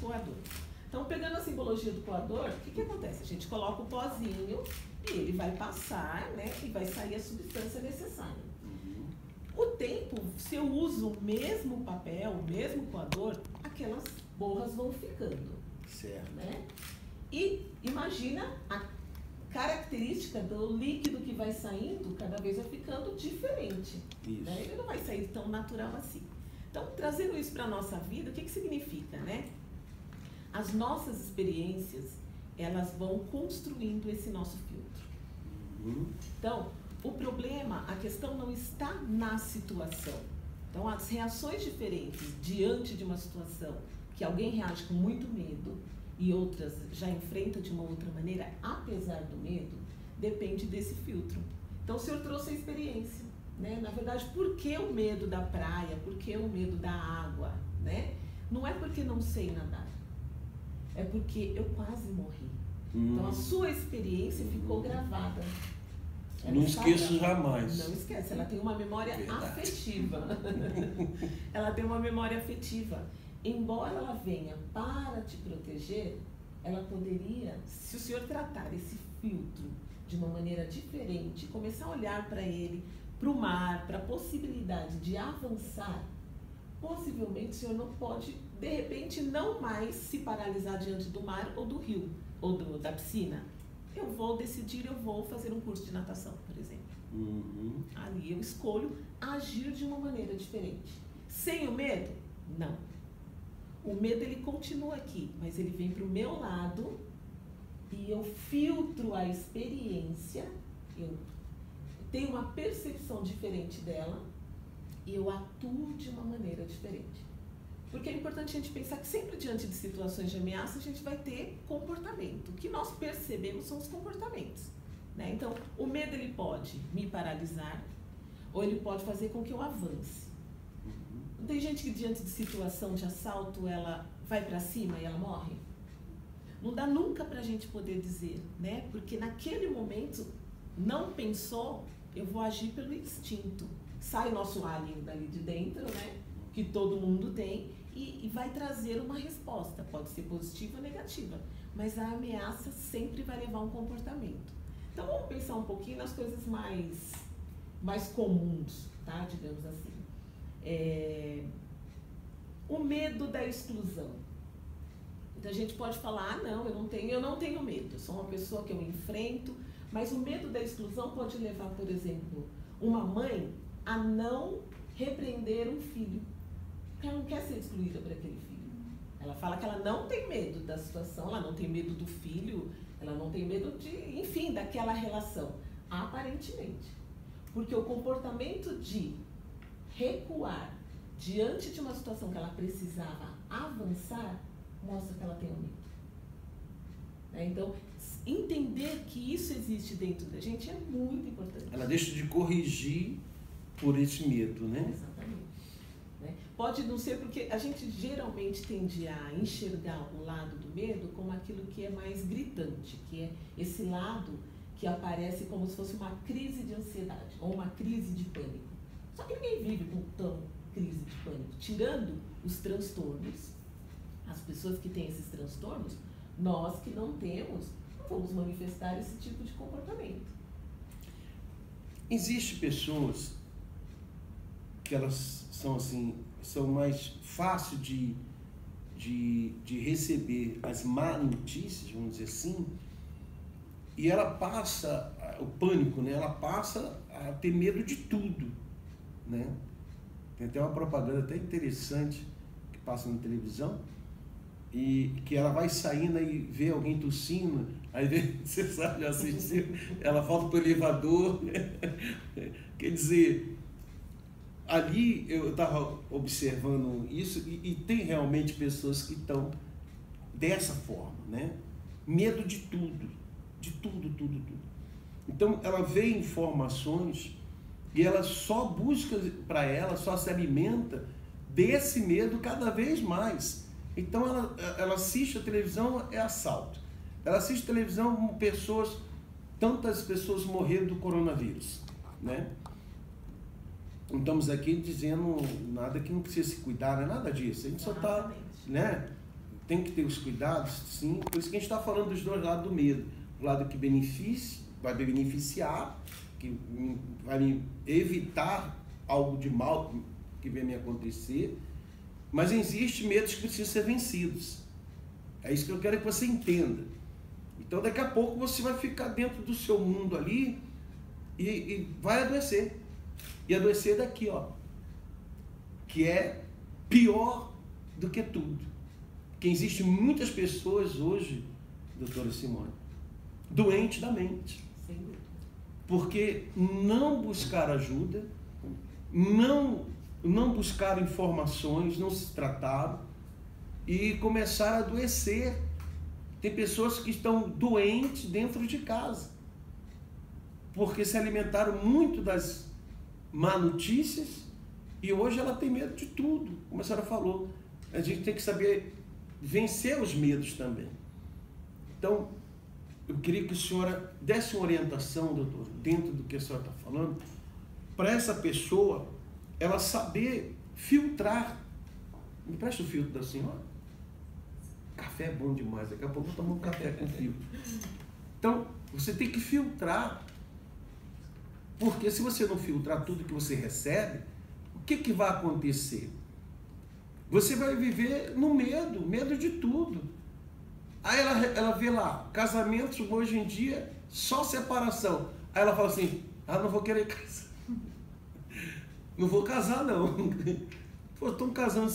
coador. Então, pegando a simbologia do coador, o que acontece? A gente coloca o pozinho e ele vai passar, né? E vai sair a substância necessária. O tempo, se eu uso o mesmo papel, o mesmo coador, aquelas borras vão ficando. Certo. Né? E imagina a característica do líquido que vai saindo, cada vez vai ficando diferente. Né? Ele não vai sair tão natural assim. Então, trazendo isso para a nossa vida, o que significa, né? As nossas experiências, elas vão construindo esse nosso filtro. Então, o problema, a questão não está na situação. Então, as reações diferentes diante de uma situação que alguém reage com muito medo e outras já enfrentam de uma outra maneira, apesar do medo, depende desse filtro. Então, o senhor trouxe a experiência, né? Na verdade, por que o medo da praia? Por que o medo da água? Né? Não é porque não sei nadar, é porque eu quase morri. Então, a sua experiência ficou gravada. Não esqueço jamais. Não esquece, ela tem uma memória afetiva. Ela tem uma memória afetiva. Embora ela venha para te proteger, ela poderia, se o senhor tratar esse filtro de uma maneira diferente, começar a olhar para ele, para o mar, para a possibilidade de avançar, possivelmente o senhor não pode, de repente, não mais se paralisar diante do mar ou do rio, ou da piscina. Eu vou decidir, eu vou fazer um curso de natação, por exemplo. Ali eu escolho agir de uma maneira diferente. Sem o medo? Não. O medo, ele continua aqui, mas ele vem para o meu lado e eu filtro a experiência, eu tenho uma percepção diferente dela e eu atuo de uma maneira diferente. Porque é importante a gente pensar que sempre diante de situações de ameaça a gente vai ter comportamento. O que nós percebemos são os comportamentos. Né? Então, o medo, ele pode me paralisar ou ele pode fazer com que eu avance. Tem gente que diante de situação de assalto, ela vai para cima e ela morre. Não dá nunca para a gente poder dizer, né? Porque naquele momento não pensou, eu vou agir pelo instinto. Sai o nosso alien dali de dentro, né? Que todo mundo tem. E vai trazer uma resposta, pode ser positiva ou negativa, mas a ameaça sempre vai levar um comportamento. Então vamos pensar um pouquinho nas coisas mais comuns, tá? Digamos assim. O medo da exclusão. Então a gente pode falar, não, eu não tenho medo, eu sou uma pessoa que eu enfrento, mas o medo da exclusão pode levar, por exemplo, uma mãe a não repreender um filho. Ela não quer ser excluída por aquele filho. Ela fala que ela não tem medo da situação, ela não tem medo do filho, ela não tem medo enfim, daquela relação. Aparentemente. Porque o comportamento de recuar diante de uma situação que ela precisava avançar, mostra que ela tem um medo. Então, entender que isso existe dentro da gente é muito importante. Ela deixa de corrigir por esse medo, né? Exatamente. Pode não ser porque a gente geralmente tende a enxergar o lado do medo como aquilo que é mais gritante, que é esse lado que aparece como se fosse uma crise de ansiedade ou uma crise de pânico. Só que ninguém vive com tão crise de pânico. Tirando os transtornos, as pessoas que têm esses transtornos, nós que não temos, não vamos manifestar esse tipo de comportamento. Existem pessoas que elas são assim, são mais fáceis de receber as más notícias, vamos dizer assim, e ela passa, o pânico, né? Ela passa a ter medo de tudo, né? Tem até uma propaganda até interessante que passa na televisão, e que ela vai saindo e vê alguém tossindo, aí vê, você sabe, já assistiu, ela volta para o elevador, quer dizer, ali eu estava observando isso e tem realmente pessoas que estão dessa forma, né? Medo de tudo, tudo. Então ela vê informações e ela só busca para ela, só se alimenta desse medo cada vez mais. Então ela assiste a televisão, é assalto. Ela assiste a televisão, tantas pessoas morreram do coronavírus, né? Não estamos aqui dizendo nada que não precisa se cuidar, não é nada disso. A gente só está, né, tem que ter os cuidados, sim. Por isso que a gente está falando dos dois lados do medo. O lado que vai beneficiar, que vai me evitar algo de mal que venha me acontecer. Mas existem medos que precisam ser vencidos. É isso que eu quero que você entenda. Então, daqui a pouco você vai ficar dentro do seu mundo ali e vai adoecer. E adoecer daqui, ó, que é pior do que tudo. Porque existem muitas pessoas hoje, doutora Simone, doentes da mente. Sem dúvida. Porque não buscaram ajuda, não buscaram informações, não se trataram e começaram a adoecer. Tem pessoas que estão doentes dentro de casa, porque se alimentaram muito das má notícias e hoje ela tem medo de tudo, como a senhora falou. A gente tem que saber vencer os medos também. Então, eu queria que a senhora desse uma orientação, doutor, dentro do que a senhora está falando, para essa pessoa, ela saber filtrar. Me presta o filtro da senhora? Café é bom demais, daqui a pouco eu tomo um café com filtro. Então, você tem que filtrar. Porque se você não filtrar tudo que você recebe, o que vai acontecer? Você vai viver no medo de tudo. Aí ela vê lá, casamentos hoje em dia, só separação. Aí ela fala assim, não vou querer casar. Não vou casar, não. Pô, estão casando,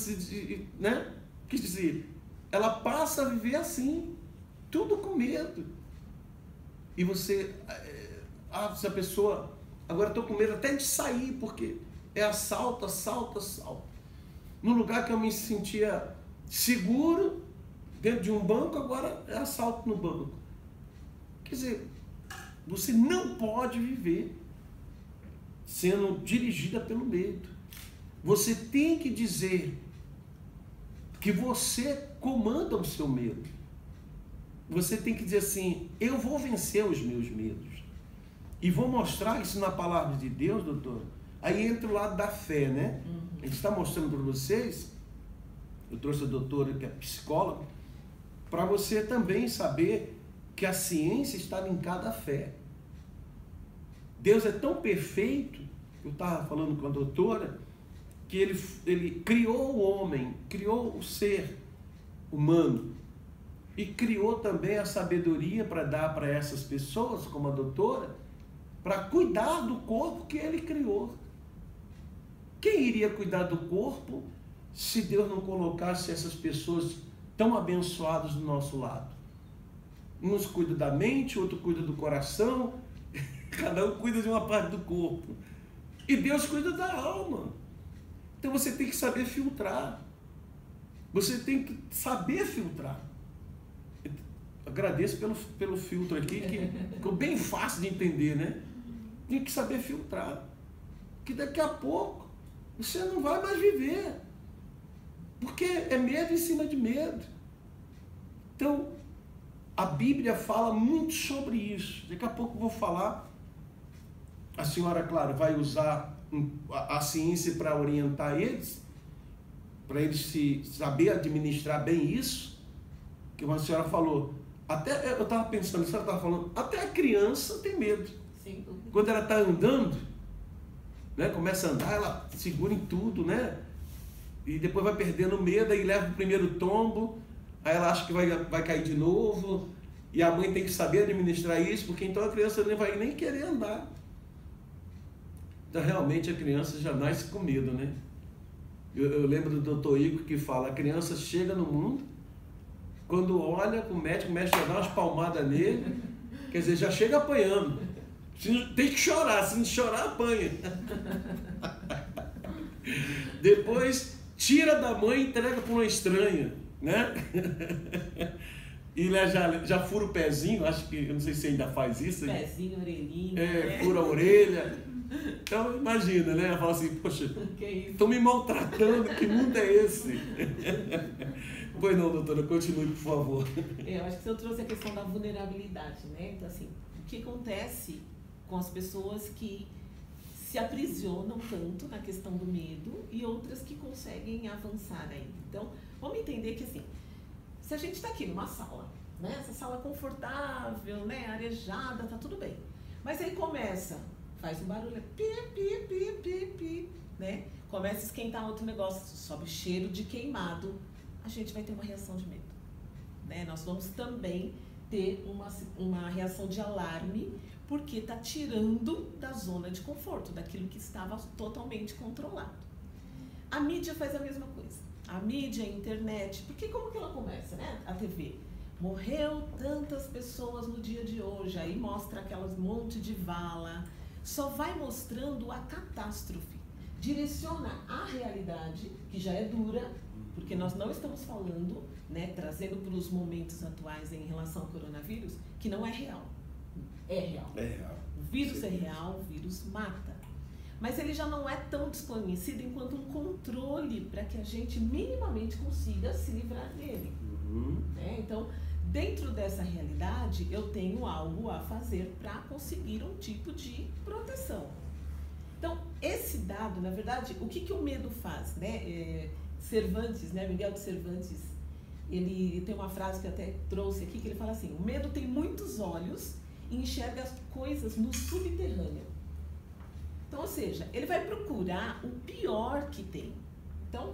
né? Quer dizer, ela passa a viver assim, tudo com medo. E você, se a pessoa, agora estou com medo até de sair, porque é assalto. No lugar que eu me sentia seguro, dentro de um banco, agora é assalto no banco. Quer dizer, você não pode viver sendo dirigida pelo medo. Você tem que dizer que você comanda o seu medo. Você tem que dizer assim, eu vou vencer os meus medos. E vou mostrar isso na palavra de Deus, doutor. Aí entra o lado da fé, né? A gente está mostrando para vocês, eu trouxe a doutora que é psicóloga, para você também saber que a ciência está linkada à fé. Deus é tão perfeito, eu estava falando com a doutora, que ele criou o homem, criou o ser humano e criou também a sabedoria para dar para essas pessoas, como a doutora, para cuidar do corpo que ele criou. Quem iria cuidar do corpo se Deus não colocasse essas pessoas tão abençoadas do nosso lado? Uns cuidam da mente, outro cuida do coração, cada um cuida de uma parte do corpo. E Deus cuida da alma. Então você tem que saber filtrar. Você tem que saber filtrar. Agradeço pelo filtro aqui, que ficou bem fácil de entender, né? Tem que saber filtrar. Que daqui a pouco você não vai mais viver. Porque é medo em cima de medo. Então, a Bíblia fala muito sobre isso. Daqui a pouco eu vou falar. A senhora, claro, vai usar a ciência para orientar eles, para eles saber administrar bem isso, que uma senhora falou, até eu estava pensando, a senhora estava falando, até a criança tem medo. Sim. Quando ela está andando, né, começa a andar, ela segura em tudo, né? E depois vai perdendo medo, aí leva o primeiro tombo, aí ela acha que vai cair de novo, e a mãe tem que saber administrar isso, porque então a criança não vai nem querer andar. Então, realmente, a criança já nasce com medo, né? Eu lembro do doutor Igor que fala, a criança chega no mundo, quando olha o médico já dá umas palmadas nele, quer dizer, já chega apanhando. Tem que chorar, se não chorar, apanha. Depois, tira da mãe e entrega para uma estranha, né? E já fura o pezinho, acho que, eu não sei se ainda faz isso. Pezinho, orelhinha. Fura a orelha. Então, imagina, né? Ela fala assim, poxa, estão me maltratando, que mundo é esse? Pois não, doutora, continue, por favor. Eu acho que você trouxe a questão da vulnerabilidade, né? Então, assim, o que acontece com as pessoas que se aprisionam tanto na questão do medo e outras que conseguem avançar ainda. Então, vamos entender que, assim, Se a gente está aqui numa sala, né? Essa sala confortável, né? Arejada, tá tudo bem. Mas aí começa, faz um barulho, pi, pi, pi, pi, pi, né? Começa a esquentar outro negócio, sobe cheiro de queimado, a gente vai ter uma reação de medo, né? Nós vamos também ter uma reação de alarme, porque está tirando da zona de conforto, daquilo que estava totalmente controlado. A mídia faz a mesma coisa. A mídia, a internet, porque como que ela começa, né? A TV. Morreu tantas pessoas no dia de hoje, aí mostra aquelas monte de vala, só vai mostrando a catástrofe. Direciona a realidade, que já é dura, porque nós não estamos falando, né, trazendo para os momentos atuais em relação ao coronavírus, que não é real. É real. É real. O vírus é real, o vírus mata. Mas ele já não é tão desconhecido enquanto um controle para que a gente minimamente consiga se livrar dele. Né? Então, dentro dessa realidade, eu tenho algo a fazer para conseguir um tipo de proteção. Então, esse dado, na verdade, o que o medo faz? Né? Cervantes, né? Miguel de Cervantes, ele tem uma frase que eu até trouxe aqui, que ele fala assim: o medo tem muitos olhos e enxerga as coisas no subterrâneo. Então, ou seja, ele vai procurar o pior que tem. Então,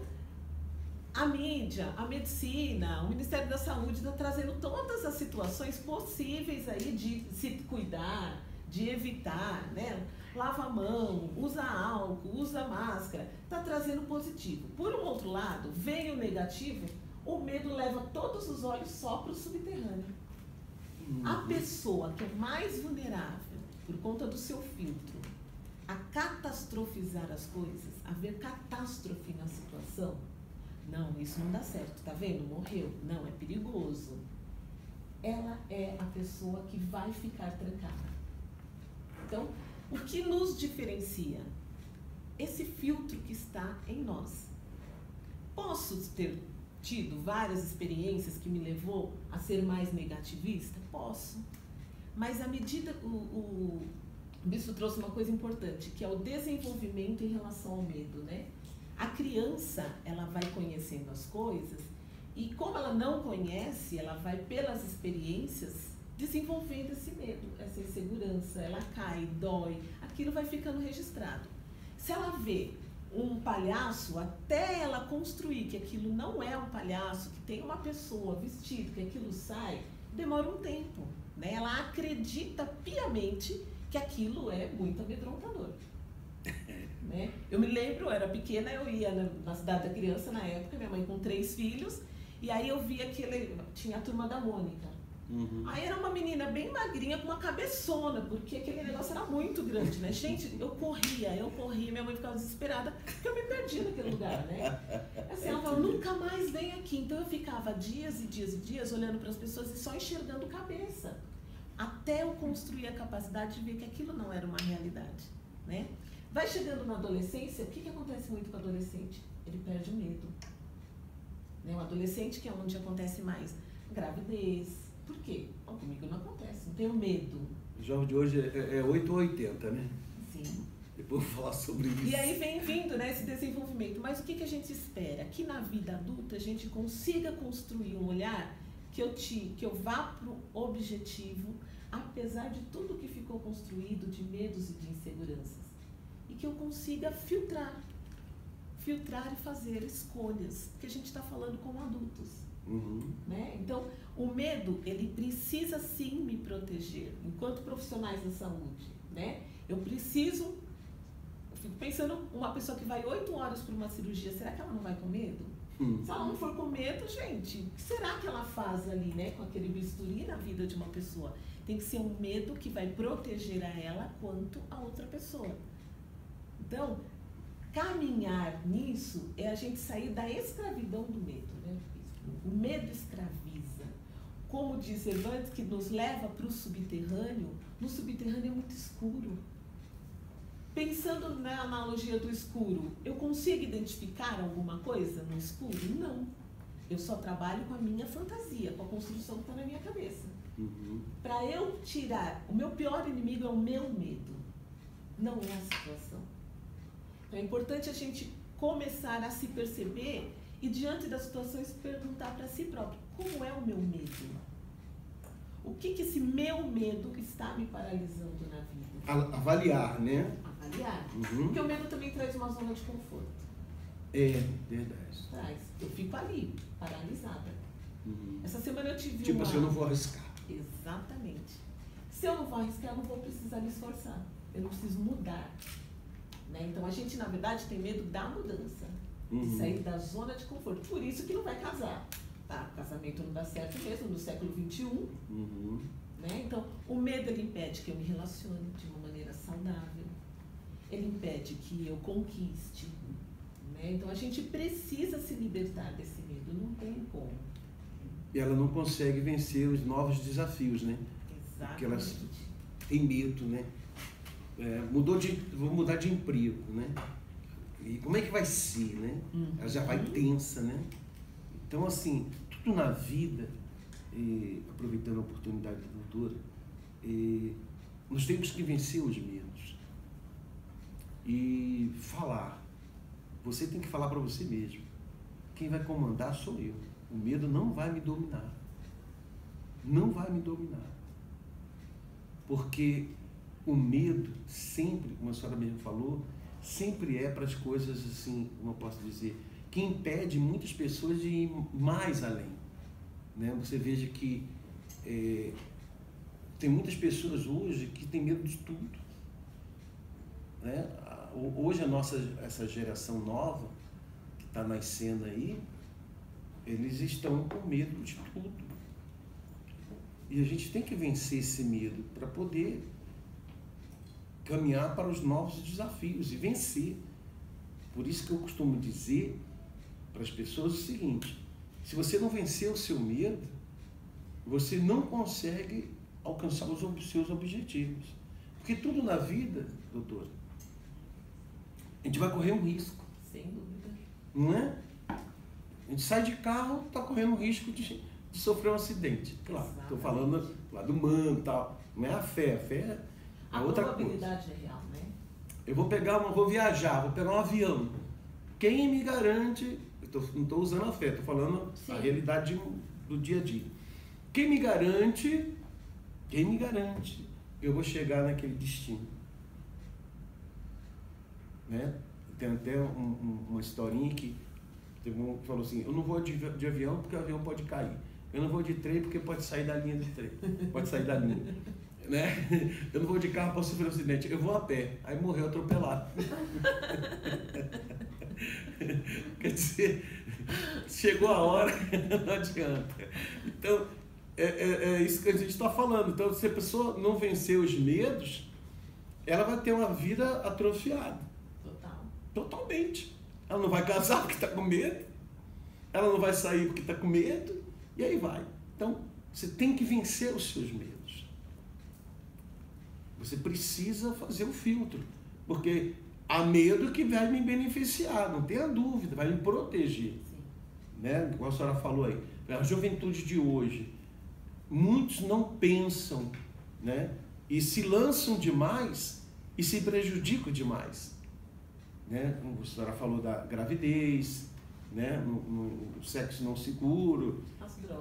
a mídia, a medicina, o Ministério da Saúde está trazendo todas as situações possíveis aí de se cuidar, de evitar, né? Lava a mão, usa álcool, usa máscara, está trazendo positivo. Por um outro lado, vem o negativo, o medo leva todos os olhos só para o subterrâneo. A pessoa que é mais vulnerável, por conta do seu filtro, a catastrofizar as coisas, a ver catástrofe na situação, não, isso não dá certo, tá vendo? Morreu, não, é perigoso. Ela é a pessoa que vai ficar trancada. Então, o que nos diferencia? Esse filtro que está em nós. Posso ter tido várias experiências que me levou a ser mais negativista? Posso. Mas à medida, o Bispo trouxe uma coisa importante, que é o desenvolvimento em relação ao medo, né? A criança, ela vai conhecendo as coisas e como ela não conhece, ela vai pelas experiências desenvolvendo esse medo, essa insegurança, ela cai, dói, aquilo vai ficando registrado. Se ela vê um palhaço, até ela construir que aquilo não é um palhaço, que tem uma pessoa vestida, que aquilo sai, demora um tempo, né? Ela acredita piamente que aquilo é muito amedrontador. Né? Eu me lembro, eu era pequena, eu ia na Cidade da Criança na época, minha mãe com 3 filhos, e aí eu via que tinha a Turma da Mônica. Aí era uma menina bem magrinha com uma cabeçona, porque aquele negócio era muito grande, né? Gente, eu corria, minha mãe ficava desesperada, porque eu me perdia naquele lugar, né? Assim, ela falava, nunca mais vem aqui. Então eu ficava dias e dias e dias olhando para as pessoas e só enxergando cabeça, até eu construir a capacidade de ver que aquilo não era uma realidade, né? Vai chegando na adolescência, o que acontece muito com o adolescente? Ele perde o medo. Né? O adolescente, que é onde acontece mais gravidez. Por quê? Bom, comigo não acontece, não tenho medo. O jovem de hoje é 8 ou 80, né? Sim. Depois eu vou falar sobre isso. E aí vem vindo, né, esse desenvolvimento. Mas o que a gente espera? Que na vida adulta a gente consiga construir um olhar que eu vá para o objetivo, apesar de tudo que ficou construído de medos e de inseguranças. E que eu consiga filtrar e fazer escolhas, porque a gente está falando com adultos. Né? Então, o medo, ele precisa sim me proteger, enquanto profissionais da saúde. Né? Eu fico pensando, uma pessoa que vai 8 horas para uma cirurgia, será que ela não vai com medo? Se ela não for com medo, gente, o que será que ela faz ali, né, com aquele bisturi na vida de uma pessoa? Tem que ser um medo que vai proteger a ela quanto a outra pessoa. Então, caminhar nisso é a gente sair da escravidão do medo, né? O medo escraviza. Como diz Cervantes, que nos leva para o subterrâneo. No subterrâneo é muito escuro. Pensando na analogia do escuro, eu consigo identificar alguma coisa no escuro? Não. Eu só trabalho com a minha fantasia, com a construção que está na minha cabeça. Para eu tirar, o meu pior inimigo é o meu medo, não é a situação. Então é importante a gente começar a se perceber e, diante das situações, perguntar para si próprio: como é o meu medo? O que esse meu medo está me paralisando na vida? Avaliar, né? Avaliar. Porque o medo também traz uma zona de conforto. É, verdade. Traz. Eu fico ali, paralisada. Essa semana eu tive tipo assim, eu não vou arriscar. Exatamente. Se eu não vou arriscar, eu não vou precisar me esforçar. Eu não preciso mudar. Né? Então, a gente, na verdade, tem medo da mudança. De sair da zona de conforto. Por isso que não vai casar. Tá? O casamento não dá certo mesmo no século XXI. Né? Então, o medo, ele impede que eu me relacione de uma maneira saudável. Ele impede que eu conquiste. Né? Então, a gente precisa se libertar desse medo. Não tem como. E ela não consegue vencer os novos desafios, né? Exatamente. Porque elas têm medo, né? Vou mudar de emprego, né? E como é que vai ser, né? Ela já vai tensa, né? Então, assim, tudo na vida, aproveitando a oportunidade da doutora, nós temos que vencer os medos. E falar. Você tem que falar para você mesmo. Quem vai comandar sou eu. O medo não vai me dominar. Não vai me dominar. Porque o medo sempre, como a senhora mesmo falou, sempre é para as coisas assim, como eu posso dizer, que impede muitas pessoas de ir mais além. Né? Você veja que tem muitas pessoas hoje que têm medo de tudo. Né? Hoje essa geração nova que está nascendo aí, eles estão com medo de tudo. E a gente tem que vencer esse medo para poder caminhar para os novos desafios e vencer. Por isso que eu costumo dizer para as pessoas o seguinte: se você não vencer o seu medo, você não consegue alcançar os seus objetivos. Porque tudo na vida, doutora, a gente vai correr um risco. Sem dúvida. Não é? A gente sai de carro, está correndo o risco de sofrer um acidente. Claro, estou falando lá do humano e tal. Não é a fé é a outra coisa. A probabilidade é real, né? Eu vou viajar, vou pegar um avião. Quem me garante, não estou usando a fé, estou falando a realidade do dia a dia. Quem me garante, eu vou chegar naquele destino. Né? Tem até uma historinha que teve um que falou assim: eu não vou de avião porque o avião pode cair. Eu não vou de trem porque pode sair da linha do trem. Pode sair da linha. Né? Eu não vou de carro para sofrer um acidente. Eu vou a pé. Aí morreu atropelado. Quer dizer, chegou a hora, não adianta. Então, é isso que a gente está falando. Então, se a pessoa não vencer os medos, ela vai ter uma vida atrofiada. Totalmente. Ela não vai casar porque está com medo. Ela não vai sair porque está com medo. E aí vai. Então, você tem que vencer os seus medos. Você precisa fazer o filtro. Porque há medo que vai me beneficiar, não tenha dúvida, vai me proteger. Né? Como a senhora falou aí, a juventude de hoje, muitos não pensam, né? E se lançam demais e se prejudicam demais. Né? Como a senhora falou da gravidez, né? no sexo não seguro,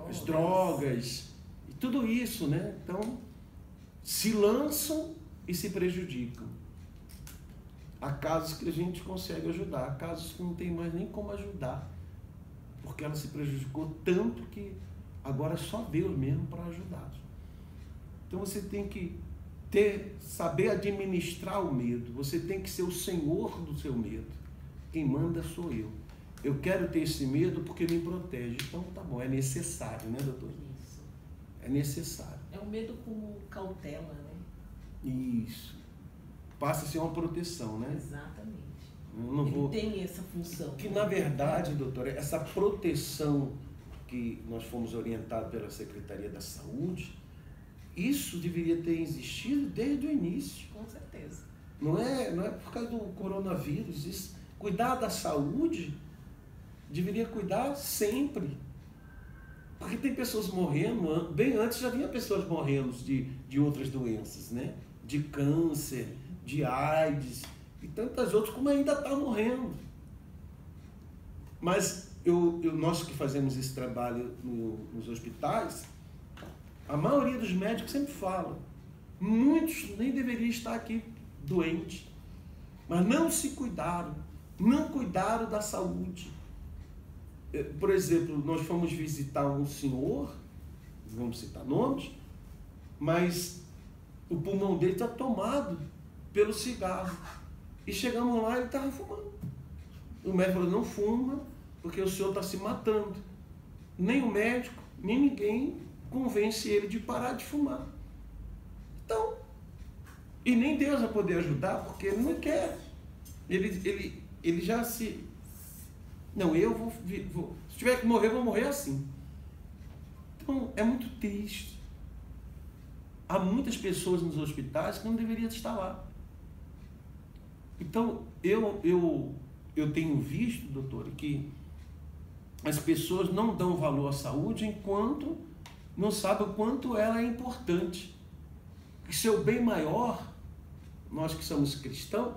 as drogas, e tudo isso, né? Então, se lançam e se prejudicam. Há casos que a gente consegue ajudar, há casos que não tem mais nem como ajudar, porque ela se prejudicou tanto que agora é só Deus mesmo para ajudar. Então você tem que saber administrar o medo, você tem que ser o senhor do seu medo. Quem manda sou eu. Eu quero ter esse medo porque me protege. Então tá bom, é necessário, né, doutor? Isso. É necessário. É um medo como cautela, né? Isso. Passa a ser uma proteção, né? Exatamente. Ele tem essa função. Que, na verdade, doutora, essa proteção que nós fomos orientados pela Secretaria da Saúde, isso deveria ter existido desde o início. Com certeza. Não é por causa do coronavírus. Isso, cuidar da saúde deveria cuidar sempre. Porque tem pessoas morrendo, bem antes já havia pessoas morrendo de outras doenças, né? De câncer, de AIDS e tantas outras, como ainda está morrendo. Mas nós que fazemos esse trabalho nos hospitais, a maioria dos médicos sempre falam, muitos nem deveriam estar aqui doentes, mas não se cuidaram, não cuidaram da saúde. Por exemplo, nós fomos visitar um senhor, vamos citar nomes, mas o pulmão dele está tomado pelo cigarro. E chegamos lá e ele estava fumando. O médico falou, não fuma, porque o senhor está se matando. Nem o médico, nem ninguém convence ele de parar de fumar. Então, e nem Deus vai poder ajudar, porque ele não quer. Ele já se... Não, eu vou... Se tiver que morrer, eu vou morrer assim. Então, é muito triste. Há muitas pessoas nos hospitais que não deveriam estar lá. Então, eu tenho visto, doutor, que as pessoas não dão valor à saúde enquanto não sabem o quanto ela é importante. Que seu bem maior, nós que somos cristãos,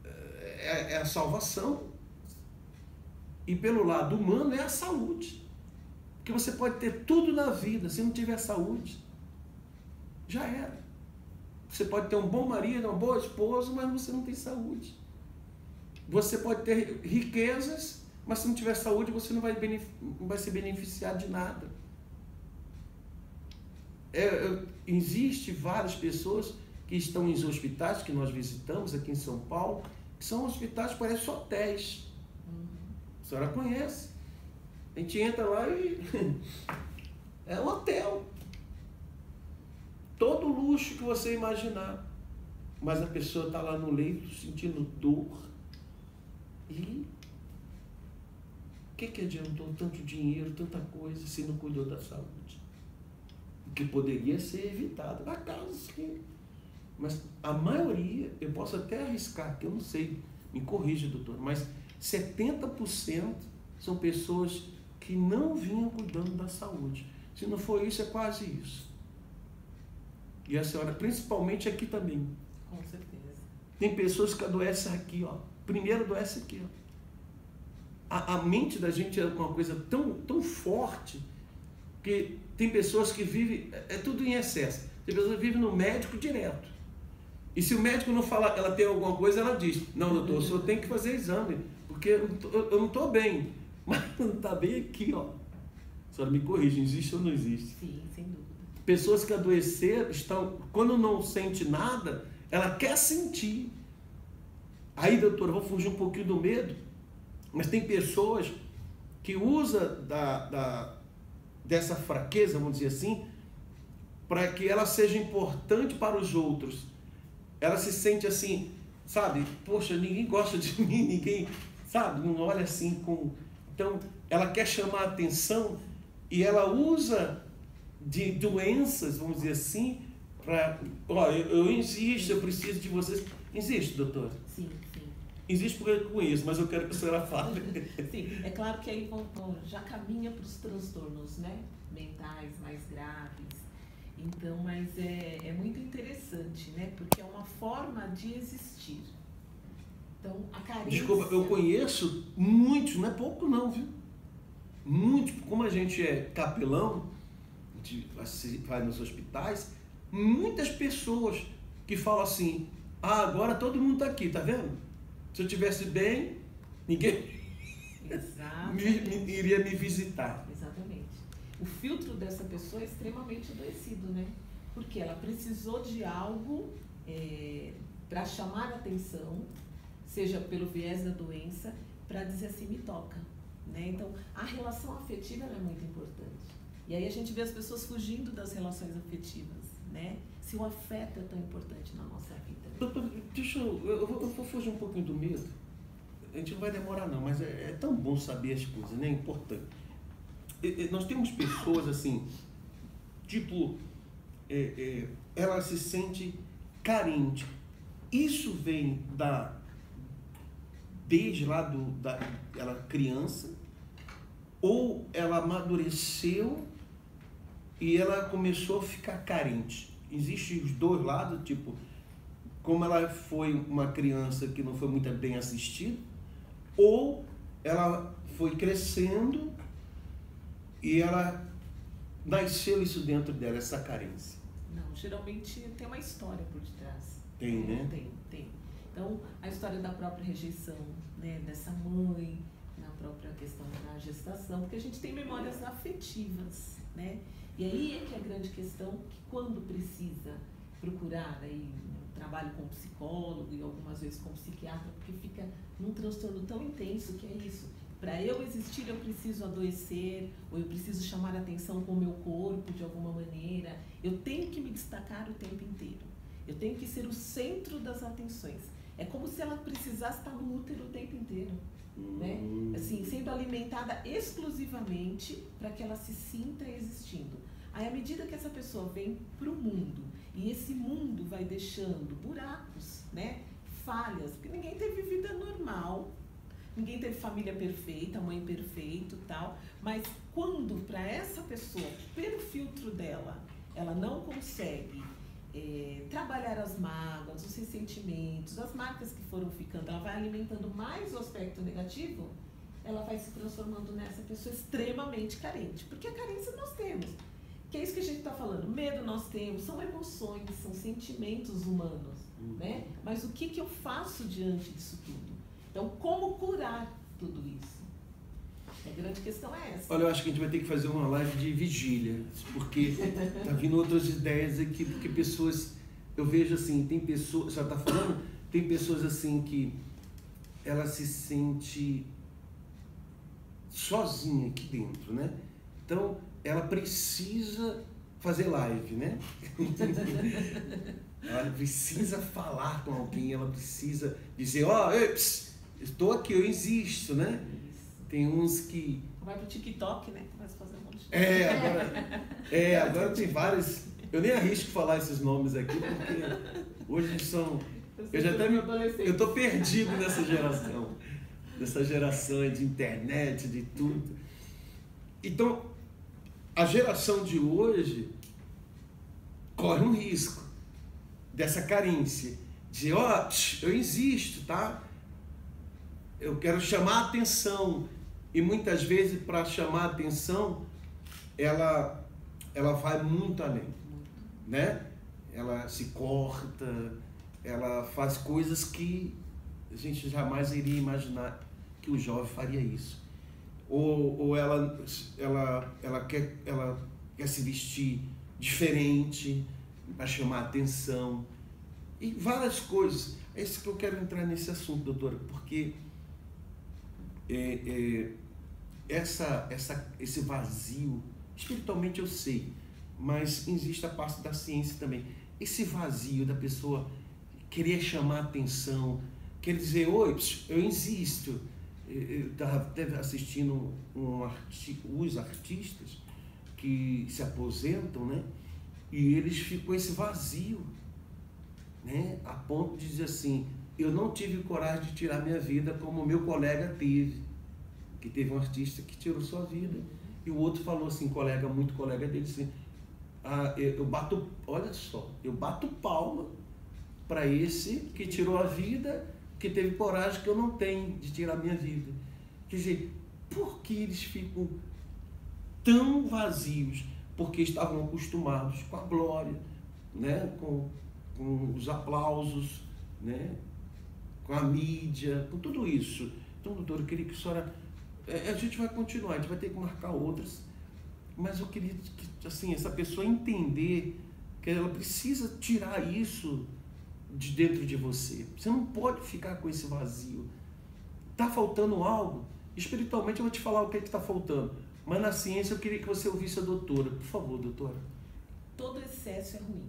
é a salvação. E pelo lado humano é a saúde. Porque você pode ter tudo na vida, se não tiver saúde, já era. Você pode ter um bom marido, uma boa esposa, mas você não tem saúde. Você pode ter riquezas, mas se não tiver saúde, você não vai se beneficiar de nada. Existe várias pessoas que estão em hospitais que nós visitamos aqui em São Paulo, que são hospitais que parecem hotéis. A senhora conhece. A gente entra lá e é um hotel. Todo luxo que você imaginar. Mas a pessoa está lá no leito sentindo dor. E o que adiantou tanto dinheiro, tanta coisa, se não cuidou da saúde? O que poderia ser evitado. Há casos que... Mas a maioria, eu posso até arriscar, que eu não sei, me corrija, doutor, mas 70% são pessoas que não vinham cuidando da saúde. Se não for isso, é quase isso. E a senhora, principalmente aqui também. Com certeza. Tem pessoas que adoecem aqui, ó. Primeiro adoece aqui, ó. A mente da gente é uma coisa tão forte que tem pessoas que vivem, é tudo em excesso. Tem pessoas que vivem no médico direto. E se o médico não fala, ela tem alguma coisa, ela diz, não, doutor, o senhor tem que fazer exame, porque eu não estou bem. Mas não está bem aqui, ó. A senhora me corrige, existe ou não existe? Sim, sem dúvida. Pessoas que adoeceram, quando não sente nada, ela quer sentir. Aí, doutor, eu vou fugir um pouquinho do medo, mas tem pessoas que usam dessa fraqueza, vamos dizer assim, para que ela seja importante para os outros. Ela se sente assim, sabe? Poxa, ninguém gosta de mim, ninguém, sabe? Não olha assim com... Então, ela quer chamar a atenção e ela usa de doenças, vamos dizer assim, para... Ó, eu insisto, eu preciso de vocês. Existe, doutor? Sim, sim. Existe porque eu conheço, mas eu quero que a senhora fale. Sim, é claro que aí já caminha para os transtornos, né? Mentais mais graves. Então, mas é muito interessante, né? Porque é uma forma de existir. Então, a carência... Desculpa, eu conheço muitos, não é pouco não, viu? Muitos, como a gente é capelão, a gente vai nos hospitais, muitas pessoas que falam assim, agora todo mundo está aqui, tá vendo? Se eu estivesse bem, ninguém iria me visitar. Exatamente. O filtro dessa pessoa é extremamente adoecido, né? Porque ela precisou de algo para chamar a atenção, seja pelo viés da doença, para dizer assim, me toca. Né? Então, a relação afetiva é muito importante. E aí a gente vê as pessoas fugindo das relações afetivas, né? Se o afeto é tão importante na nossa vida. Doutor, eu vou fugir um pouquinho do medo. A gente não vai demorar não, mas é tão bom saber as coisas, né? É importante. Nós temos pessoas assim, tipo, ela se sente carente. Isso vem desde lá ela criança, ou ela amadureceu e ela começou a ficar carente. Existem os dois lados, tipo, como ela foi uma criança que não foi muito bem assistida, ou ela foi crescendo e ela nasceu isso dentro dela, essa carência. Não, geralmente tem uma história por detrás. Tem, né? Tem. Então, a história da própria rejeição, né, dessa mãe, na própria questão da gestação, porque a gente tem memórias afetivas, né? E aí é que é a grande questão, que quando precisa procurar aí um trabalho com psicólogo e algumas vezes com psiquiatra, porque fica num transtorno tão intenso que é isso. Para eu existir, eu preciso adoecer, ou eu preciso chamar a atenção com o meu corpo de alguma maneira. Eu tenho que me destacar o tempo inteiro. Eu tenho que ser o centro das atenções. É como se ela precisasse estar no útero o tempo inteiro, né? Assim, sendo alimentada exclusivamente para que ela se sinta existindo. Aí, à medida que essa pessoa vem para o mundo, e esse mundo vai deixando buracos, né? Falhas, porque ninguém teve vida normal, ninguém teve família perfeita, mãe perfeita e tal, mas quando para essa pessoa, pelo filtro dela, ela não consegue trabalhar as mágoas, os ressentimentos, as marcas que foram ficando, ela vai alimentando mais o aspecto negativo, ela vai se transformando nessa pessoa extremamente carente, porque a carência nós temos, que é isso que a gente está falando, medo nós temos, são emoções, são sentimentos humanos, né? Mas o que eu faço diante disso tudo? Então, como curar tudo isso? A grande questão é essa. Olha, eu acho que a gente vai ter que fazer uma live de vigília, porque tá vindo outras ideias aqui, porque pessoas, eu vejo assim, tem pessoas, você está falando, tem pessoas assim que ela se sente sozinha aqui dentro, né? Então, ela precisa fazer live, né? Ela precisa falar com alguém, ela precisa dizer, ó, estou aqui, eu existo, né? Tem uns que... Vai pro TikTok, né? Começa a fazer um monte de... agora tem vários... Eu nem arrisco falar esses nomes aqui, porque hoje são... Eu tô perdido nessa geração. Dessa geração de internet, de tudo. Então, a geração de hoje corre um risco dessa carência. De, eu existo, tá? Eu quero chamar a atenção. E muitas vezes, para chamar a atenção, ela vai muito além, né? Ela se corta, ela faz coisas que a gente jamais iria imaginar que o jovem faria isso. Ou ela quer se vestir diferente para chamar a atenção. E várias coisas. É isso que eu quero entrar nesse assunto, doutora, porque esse vazio, espiritualmente eu sei, mas existe a parte da ciência também. Esse vazio da pessoa querer chamar a atenção, querer dizer, oi, eu existo. Eu estava até assistindo os artistas que se aposentam, né? E eles ficam com esse vazio, né? A ponto de dizer assim, eu não tive coragem de tirar minha vida como o meu colega teve. Que teve um artista que tirou sua vida. E o outro falou assim, muito colega dele, assim, olha só, eu bato palma para esse que tirou a vida, que teve coragem que eu não tenho de tirar a minha vida. Quer dizer, por que eles ficam tão vazios? Porque estavam acostumados com a glória, né? com os aplausos, né? Com a mídia, com tudo isso. Então, doutor, eu queria que a senhora... A gente vai continuar, a gente vai ter que marcar outras, mas eu queria que assim, essa pessoa entender que ela precisa tirar isso de dentro de você. Você não pode ficar com esse vazio. Está faltando algo? Espiritualmente eu vou te falar o que está faltando, mas na ciência eu queria que você ouvisse a doutora. Por favor, doutora. Todo excesso é ruim.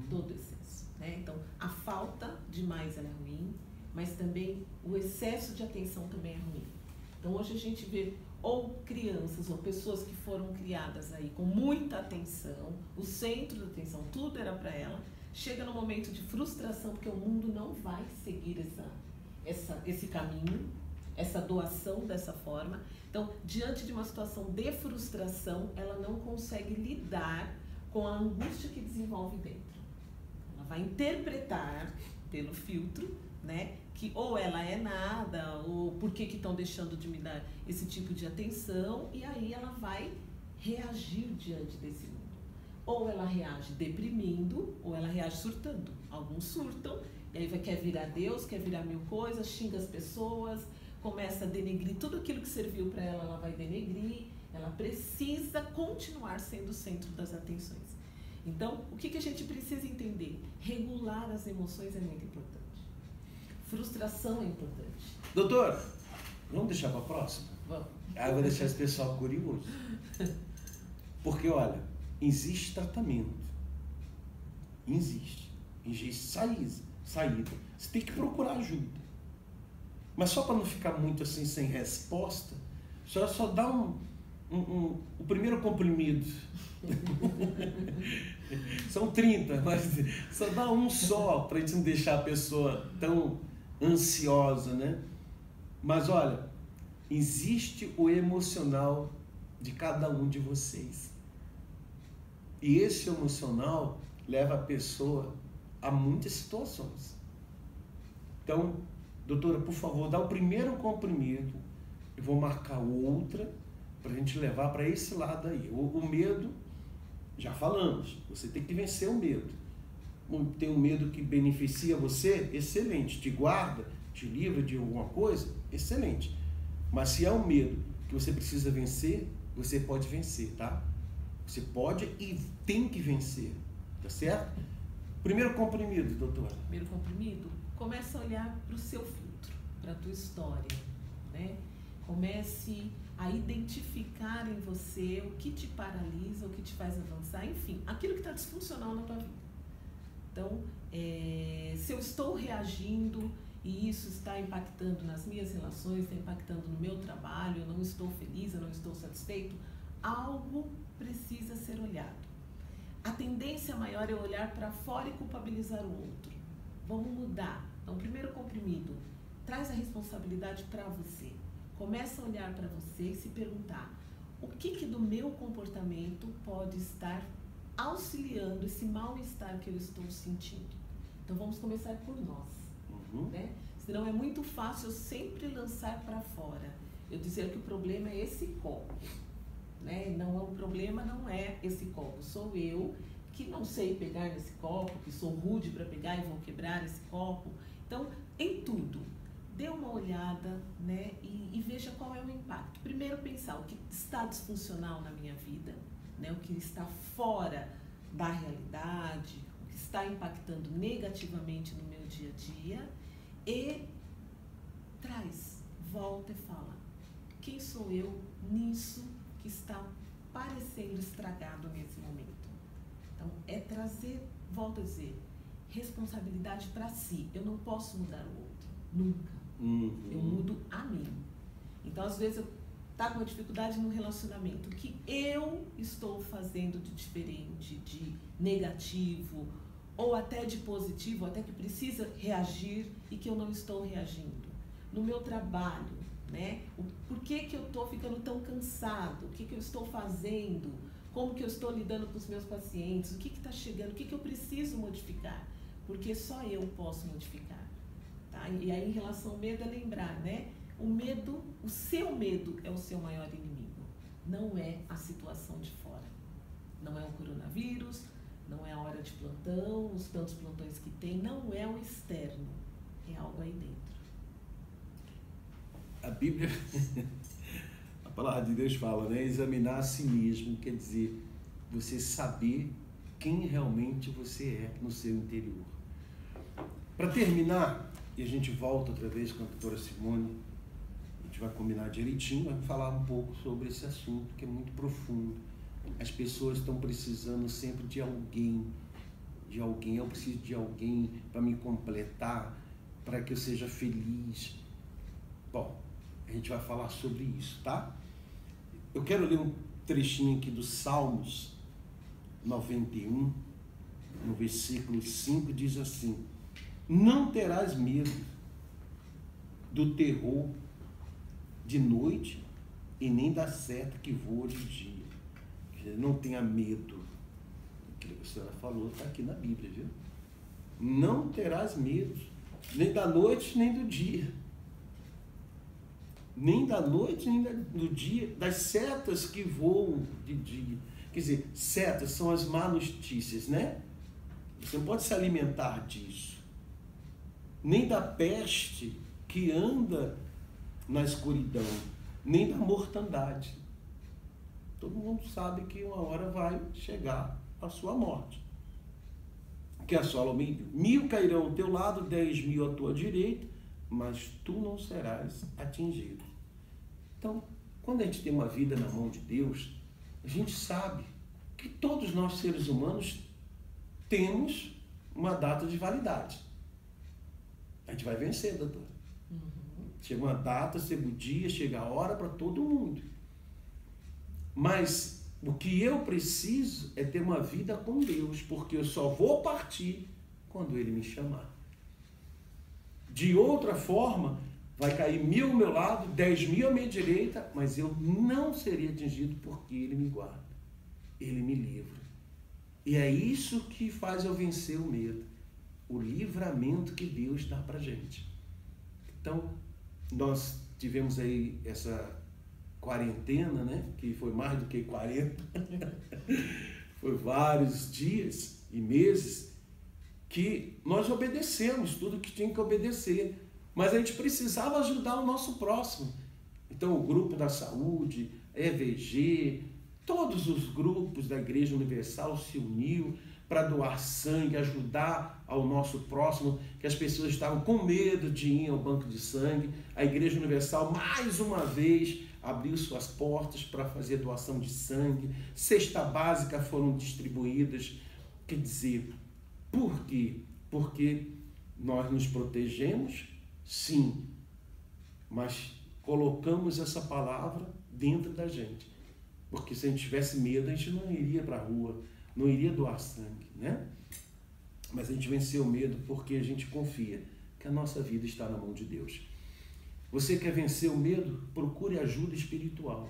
Todo excesso, né? Então, a falta demais ela é ruim, mas também o excesso de atenção também é ruim. Então, hoje a gente vê ou crianças ou pessoas que foram criadas aí com muita atenção, o centro da atenção, tudo era para ela, chega no momento de frustração, porque o mundo não vai seguir esse caminho, essa doação dessa forma. Então, diante de uma situação de frustração, ela não consegue lidar com a angústia que desenvolve dentro. Ela vai interpretar pelo filtro né? Que ou ela é nada, ou por que estão deixando de me dar esse tipo de atenção, e aí ela vai reagir diante desse mundo. Ou ela reage deprimindo, ou ela reage surtando. Alguns surtam, e aí quer virar Deus, quer virar mil coisas, xinga as pessoas, começa a denegrir tudo aquilo que serviu para ela, ela vai denegrir. Ela precisa continuar sendo o centro das atenções. Então, o que a gente precisa entender? Regular as emoções é muito importante. Frustração é importante. Doutora, vamos deixar para a próxima? Vamos. Eu vou deixar esse pessoal curioso. Porque, olha, existe tratamento. Existe saída. Você tem que procurar ajuda. Mas só para não ficar muito assim sem resposta, só dá o primeiro comprimido. São 30, mas só dá um só para a gente não deixar a pessoa tão ansiosa, né? Mas olha, existe o emocional de cada um de vocês. E esse emocional leva a pessoa a muitas situações. Então, doutora, por favor, dá o primeiro comprimido. Eu vou marcar outra para a gente levar para esse lado aí. O medo, já falamos, você tem que vencer o medo. Tem um medo que beneficia você, excelente. Te guarda, te livra de alguma coisa, excelente. Mas se é um medo que você precisa vencer, você pode vencer, tá? Você pode e tem que vencer, tá certo? Primeiro comprimido, doutora. Primeiro comprimido, começa a olhar para o seu filtro, para a tua história, né? Comece a identificar em você o que te paralisa, o que te faz avançar, enfim, aquilo que está disfuncional na tua vida. Então, se eu estou reagindo e isso está impactando nas minhas relações, está impactando no meu trabalho, eu não estou feliz, eu não estou satisfeito, algo precisa ser olhado. A tendência maior é olhar para fora e culpabilizar o outro. Vamos mudar. Então, primeiro comprimido, traz a responsabilidade para você. Começa a olhar para você e se perguntar o que do meu comportamento pode estar auxiliando esse mal-estar que eu estou sentindo. Então vamos começar por nós, né? Senão é muito fácil eu sempre lançar para fora. Eu dizer que o problema é esse copo, né? Não, o problema não é esse copo, sou eu que não sei pegar nesse copo, que sou rude para pegar e vou quebrar esse copo. Então, em tudo, dê uma olhada, né, e veja qual é o impacto. Primeiro pensar o que está disfuncional na minha vida, né, o que está fora da realidade, o que está impactando negativamente no meu dia a dia, e volta e fala, quem sou eu nisso que está parecendo estragado nesse momento? Então, é trazer, volto a dizer, responsabilidade para si. Eu não posso mudar o outro, nunca. Eu mudo a mim. Então, às vezes, eu tá com uma dificuldade no relacionamento, o que eu estou fazendo de diferente, de negativo, ou até de positivo, até que precisa reagir e que eu não estou reagindo. No meu trabalho, né? Por que eu estou ficando tão cansado? O que eu estou fazendo? Como que eu estou lidando com os meus pacientes? O que está chegando? O que eu preciso modificar? Porque só eu posso modificar. Tá? E aí, em relação ao medo, é lembrar, né? O medo, o seu medo é o seu maior inimigo. Não é a situação de fora. Não é o coronavírus, não é a hora de plantão, os tantos plantões que tem, não é o externo. É algo aí dentro. A Bíblia, a palavra de Deus fala, né? Examinar a si mesmo, quer dizer, você saber quem realmente você é no seu interior. Para terminar, e a gente volta outra vez com a doutora Simone, a gente vai combinar direitinho, vamos falar um pouco sobre esse assunto que é muito profundo. As pessoas estão precisando sempre de alguém, eu preciso de alguém para me completar, para que eu seja feliz. Bom, a gente vai falar sobre isso, tá? Eu quero ler um trechinho aqui do Salmos 91, no versículo 5, diz assim: não terás medo do terror de noite e nem da seta que voa de dia. Não tenha medo. Aquilo que a senhora falou está aqui na Bíblia, viu? Não terás medo nem da noite, nem do dia. Nem da noite, nem do dia, das setas que voam de dia. Quer dizer, setas são as más notícias, né? Você não pode se alimentar disso. Nem da peste que anda na escuridão, nem da mortandade. Todo mundo sabe que uma hora vai chegar a sua morte. Que assola 1.000 cairão ao teu lado, 10.000 à tua direita, mas tu não serás atingido. Então, quando a gente tem uma vida na mão de Deus, a gente sabe que todos nós seres humanos temos uma data de validade. A gente vai vencer, doutor. Chega uma data, chega o dia, chega a hora para todo mundo. Mas o que eu preciso é ter uma vida com Deus, porque eu só vou partir quando Ele me chamar. De outra forma, vai cair 1.000 ao meu lado, 10.000 à minha direita, mas eu não seria atingido porque Ele me guarda, Ele me livra. E é isso que faz eu vencer o medo, o livramento que Deus dá pra gente. Então, nós tivemos aí essa quarentena, né? Que foi mais do que 40. Foi vários dias e meses que nós obedecemos tudo que tinha que obedecer. Mas a gente precisava ajudar o nosso próximo. Então, o grupo da saúde, EVG, todos os grupos da Igreja Universal se uniu para doar sangue, ajudar ao nosso próximo, que as pessoas estavam com medo de ir ao banco de sangue. A Igreja Universal, mais uma vez, abriu suas portas para fazer doação de sangue. Cesta básica foram distribuídas. Quer dizer, por quê? Porque nós nos protegemos, sim, mas colocamos essa palavra dentro da gente. Porque se a gente tivesse medo, a gente não iria para a rua, não iria doar sangue, né? Mas a gente venceu o medo porque a gente confia que a nossa vida está na mão de Deus. Você quer vencer o medo? Procure ajuda espiritual.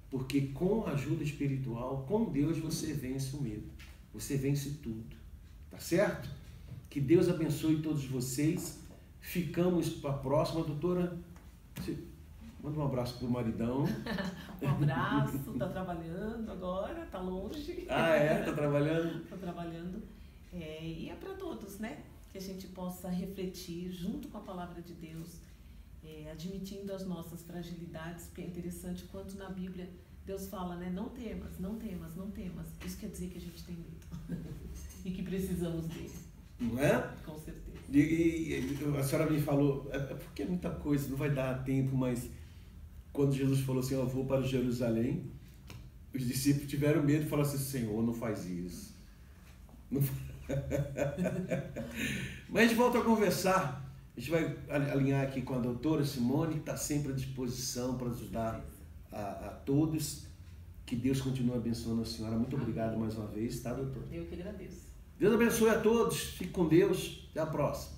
Porque com a ajuda espiritual, com Deus, você vence o medo. Você vence tudo. Tá certo? Que Deus abençoe todos vocês. Ficamos para a próxima. Doutora, manda um abraço pro maridão. Um abraço. Tá trabalhando agora? Tá longe? Ah, é? Tá trabalhando? Tá trabalhando. E é para todos, né? Que a gente possa refletir junto com a palavra de Deus, admitindo as nossas fragilidades, porque é interessante quanto na Bíblia Deus fala, né? Não temas, não temas, não temas. Isso quer dizer que a gente tem medo e que precisamos dele. Não é? Com certeza. E a senhora me falou, porque é muita coisa, não vai dar tempo, mas quando Jesus falou assim, eu vou para Jerusalém, os discípulos tiveram medo e falaram assim, Senhor, não faz isso. Não faz... Mas a gente volta a conversar. A gente vai alinhar aqui com a doutora Simone, que está sempre à disposição para ajudar a todos. Que Deus continue abençoando a senhora. Muito obrigado mais uma vez, tá, doutora? Eu que agradeço. Deus abençoe a todos. Fique com Deus. Até a próxima.